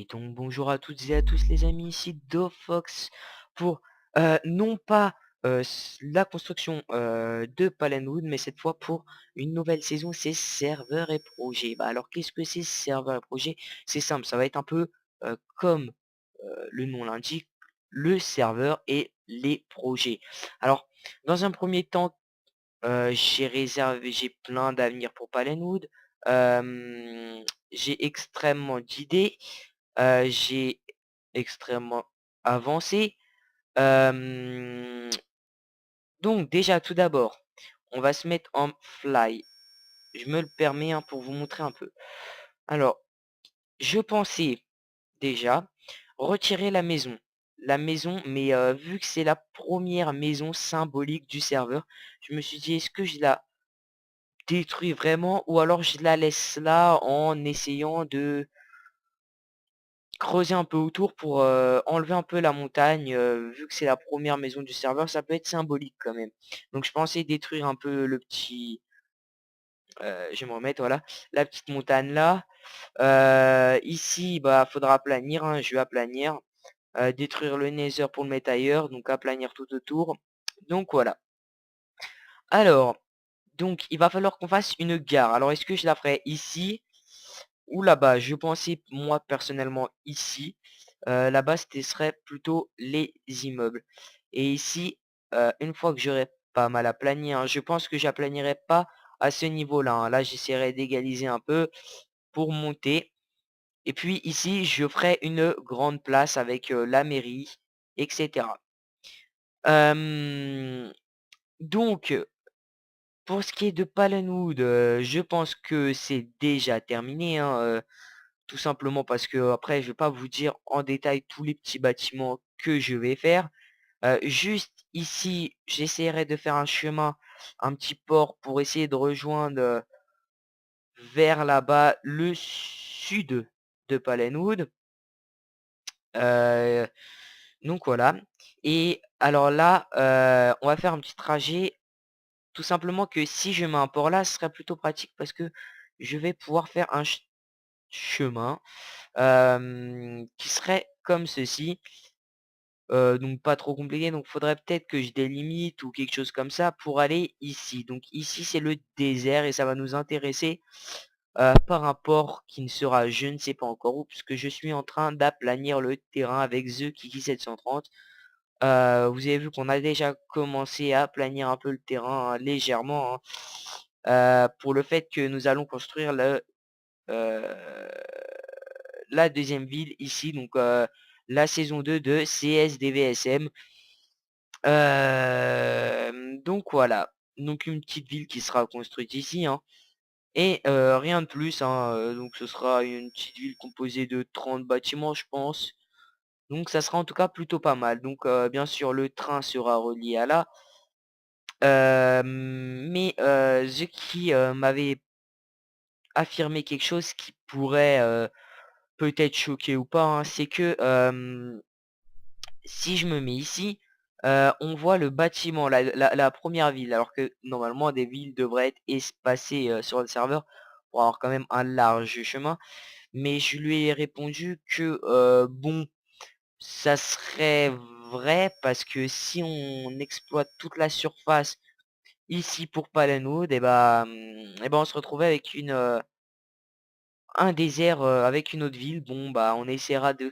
Et donc bonjour à toutes et à tous les amis, ici DoFox pour non pas la construction de Palenwood, mais cette fois pour une nouvelle saison, c'est serveurs et projets. Bah alors qu'est-ce que c'est serveurs et projets? C'est simple, ça va être un peu comme le nom l'indique, le serveur et les projets. Alors dans un premier temps, j'ai plein d'avenir pour Palenwood. J'ai extrêmement d'idées. J'ai extrêmement avancé. Hem, donc déjà, tout d'abord, on va se mettre en fly. Je me le permets, hein, pour vous montrer un peu. Alors, je pensais déjà retirer la maison. La maison, mais vu que c'est la première maison symbolique du serveur, je me suis dit: «Est-ce que je la détruis vraiment ou alors je la laisse là en essayant de creuser un peu autour pour, enlever un peu la montagne, vu que c'est la première maison du serveur, ça peut être symbolique quand même. Donc je pensais détruire un peu le petit, je vais me remettre, voilà, la petite montagne là. Ici, bah, faudra aplanir, hein, je vais aplanir, détruire le nether pour le mettre ailleurs, donc aplanir tout autour. Donc voilà. Alors, donc il va falloir qu'on fasse une gare. Alors est-ce que je la ferai ici ou là-bas? Je pensais moi personnellement ici. Là-bas, ce serait plutôt les immeubles. Et ici, une fois que j'aurai pas mal aplani, hein, je pense que j'aplanirai pas à ce niveau-là, hein. Là, j'essaierai d'égaliser un peu pour monter. Et puis ici, je ferai une grande place avec, la mairie, et cetera. Hem, donc pour ce qui est de Palenwood, je pense que c'est déjà terminé, hein, tout simplement parce que après je vais pas vous dire en détail tous les petits bâtiments que je vais faire. Juste ici, j'essaierai de faire un chemin, un petit port pour essayer de rejoindre, vers là-bas le sud de Palenwood. Heu, donc voilà et alors là, on va faire un petit trajet. Tout simplement que si je mets un port là, ce serait plutôt pratique parce que je vais pouvoir faire un chemin, qui serait comme ceci. Donc pas trop compliqué, donc faudrait peut-être que je délimite ou quelque chose comme ça pour aller ici. Donc ici, c'est le désert et ça va nous intéresser, par un port qui ne sera je ne sais pas encore où, puisque je suis en train d'aplanir le terrain avec The Kiki 730. Vous avez vu qu'on a déjà commencé à planir un peu le terrain, hein, légèrement, hein, pour le fait que nous allons construire heu, la deuxième ville ici, donc la saison 2 de CSDVSM. Donc voilà, donc une petite ville qui sera construite ici, hein et rien de plus, hein, donc ce sera une petite ville composée de 30 bâtiments, je pense. Donc ça sera en tout cas plutôt pas mal. Donc bien sûr, le train sera relié à là. Mais ce qui, m'avait affirmé quelque chose qui pourrait, peut-être choquer ou pas, hein, c'est que, si je me mets ici, on voit le bâtiment, la 1 ville, alors que normalement des villes devraient être espacées, sur le serveur pour avoir quand même un large chemin. Mais je lui ai répondu que, bon, ça serait vrai parce que si on exploite toute la surface ici pour Palenwood et bah, on se retrouvait avec un désert, avec une autre ville. Bon, bah, on essaiera de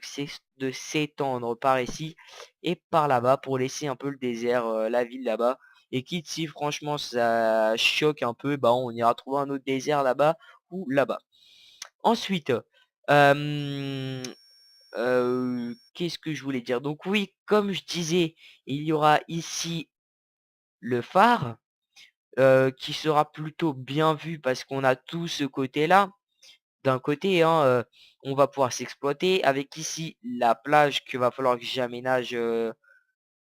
s'étendre par ici et par là-bas pour laisser un peu le désert, la ville là-bas et quitte si franchement ça choque un peu, bah, on ira trouver un autre désert là-bas ou là-bas. Ensuite, hem, qu'est-ce que je voulais dire? Donc oui, comme je disais, il y aura ici le phare, qui sera plutôt bien vu parce qu'on a tout ce côté-là. D'un côté, hein, on va pouvoir s'exploiter avec ici la plage que va falloir que j'aménage,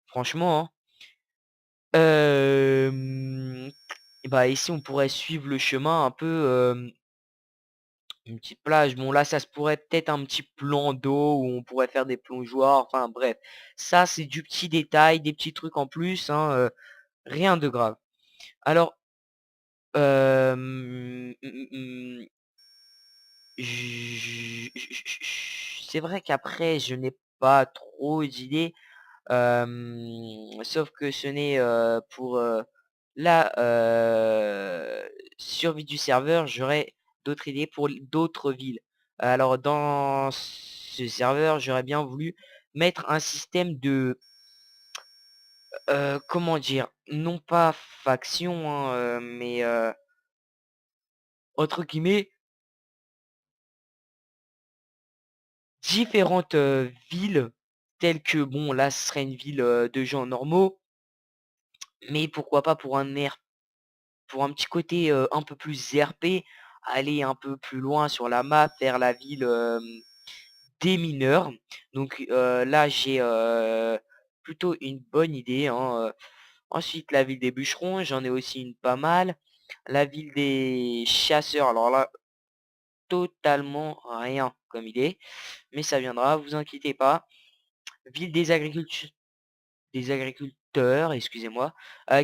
franchement, hein. Et bah, ici on pourrait suivre le chemin un peu, une petite plage. Bon là, ça se pourrait peut-être un petit plan d'eau où on pourrait faire des plongeoires, enfin bref. Ça, c'est du petit détail, des petits trucs en plus, hein, rien de grave. Alors, hem, j c'est vrai qu'après je n'ai pas trop d'idées, sauf que ce n'est, pour, la, survie du serveur, j'aurais d'autres idées pour d'autres villes. Alors dans ce serveur, j'aurais bien voulu mettre un système de, comment dire? Non pas faction, hein, mais, entre guillemets, différentes, villes telles que bon là, ce serait une ville, de gens normaux, mais pourquoi pas pour un petit côté, un peu plus RP, aller un peu plus loin sur la map, vers la ville, des mineurs. Donc, là j'ai, plutôt une bonne idée, hein, ensuite la ville des bûcherons, j'en ai aussi une pas mal. La ville des chasseurs, alors là, totalement rien comme idée, mais ça viendra, vous inquiétez pas. Ville des agriculteurs, excusez-moi,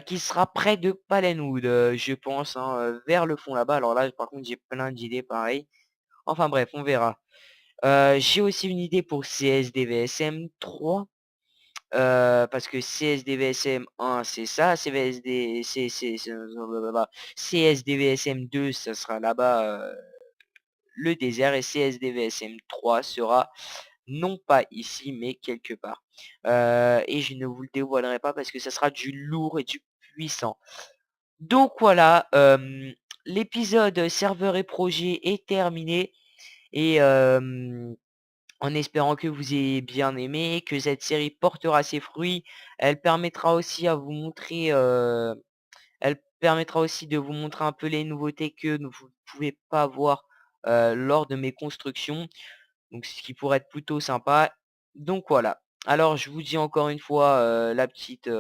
qui sera près de Palenwood, je pense, hein, vers le fond là-bas. Alors là, par contre, j'ai plein d'idées pareil. Enfin bref, on verra. J'ai aussi une idée pour CSDVSM 3, parce que CSDVSM 1, c'est ça, CVSD c'est blablabla, CSDVSM 2, ça sera là-bas, le désert, et CSDVSM 3 sera non pas ici, mais quelque part. Et je ne vous le dévoilerai pas parce que ça sera du lourd et du puissant. Donc voilà, l'épisode serveur et projet est terminé, et en espérant que vous ayez bien aimé, que cette série portera ses fruits. Elle permettra aussi à vous montrer, elle permettra aussi de vous montrer un peu les nouveautés que vous ne pouvez pas voir, lors de mes constructions. Donc ce qui pourrait être plutôt sympa. Donc voilà. Alors je vous dis encore une fois, la petite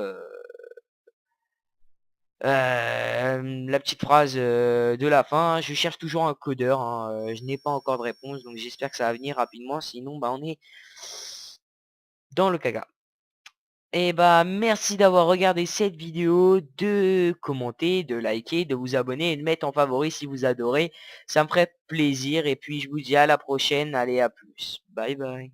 phrase, de la fin. Je cherche toujours un codeur, hein, je n'ai pas encore de réponse, donc j'espère que ça va venir rapidement, sinon, bah, on est dans le caca. Et bah, merci d'avoir regardé cette vidéo, de commenter, de liker, de vous abonner et de mettre en favori si vous adorez. Ça me ferait plaisir, et puis je vous dis à la prochaine. Allez, à plus. Bye bye.